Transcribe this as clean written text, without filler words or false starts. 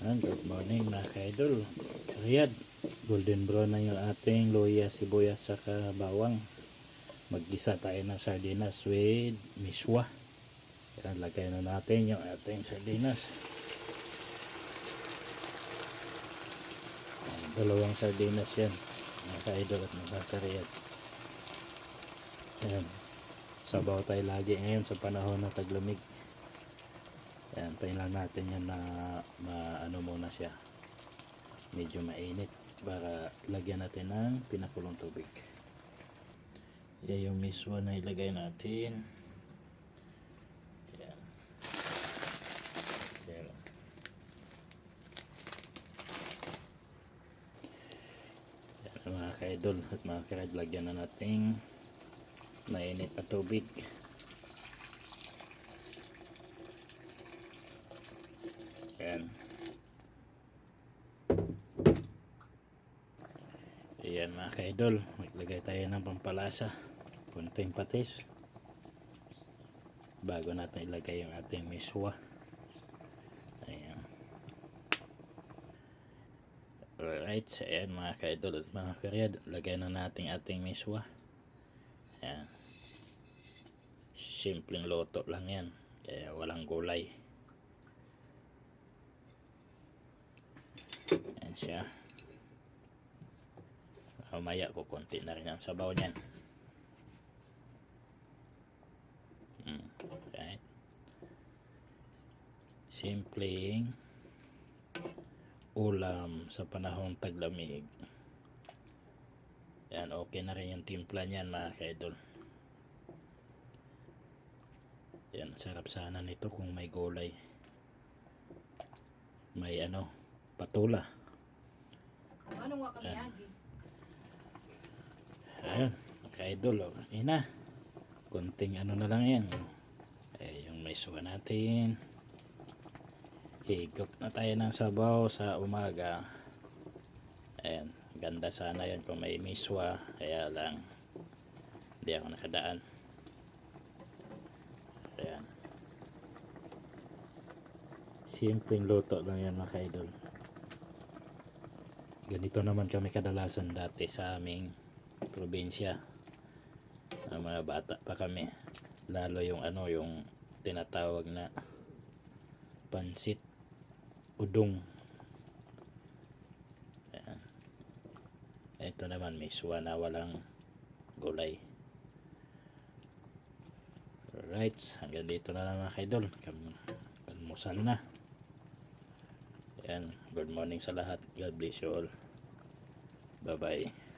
Good morning mga ka-idol. Riyad, golden brown na yung ating luya, sibuyas, saka bawang. Mag-gisa tayo ng sardinas with miswa. Yan, lagay na natin yung ating sardinas. Dalawang sardinas yan mga ka-idol at mga ka-riyad. Yan, sabaw tayo lagi ngayon sa panahon ng taglamig. Yan, tayo lang natin yan na ano muna siya, medyo mainit para lagyan natin ng pinakulong tubig. Yan yung miswa na ilagay natin. Yan. Yan. Yan mga ka-idol at mga ka-riyad, lagyan na natin mainit na tubig. Ayan. Ayan mga ka-idol, maglagay tayo ng pampalasa, kunting patis bago natin ilagay yung ating miswa. Ayan. Alright, ayan mga ka-idol at mga ka-riyad, lagay na natin ating miswa. Ayan. Simpleng loto lang yan, kaya walang gulay. Ayan siya. Mamaya ko konti na rin ang sabaw niyan. Right. Simpleng ulam sa panahong taglamig. Yan, okay na rin yung timpla niyan mga ka-idol. Yan, sarap sana nito kung may gulay. May patula. Anong wa kami agi? Ayun, ka-idol, okay na. Konting na lang yan. Yung miswa natin. Higop na tayo ng sabaw sa umaga. Ayan, ganda sana yan kung may miswa. Kaya lang, hindi ako nakadaan. Ayan. Simpleng luto lang yan mga ka-idol. Ganito naman kami kadalasan dati sa aming probinsya. Ang mga bata pa kami. Lalo yung yung tinatawag na pansit udong. Ayan. Ito naman miswa na walang gulay. Alright, hanggang dito na lang mga ka-idol. Almusal na. Ayan, good morning sa lahat. God bless you all. Bye bye.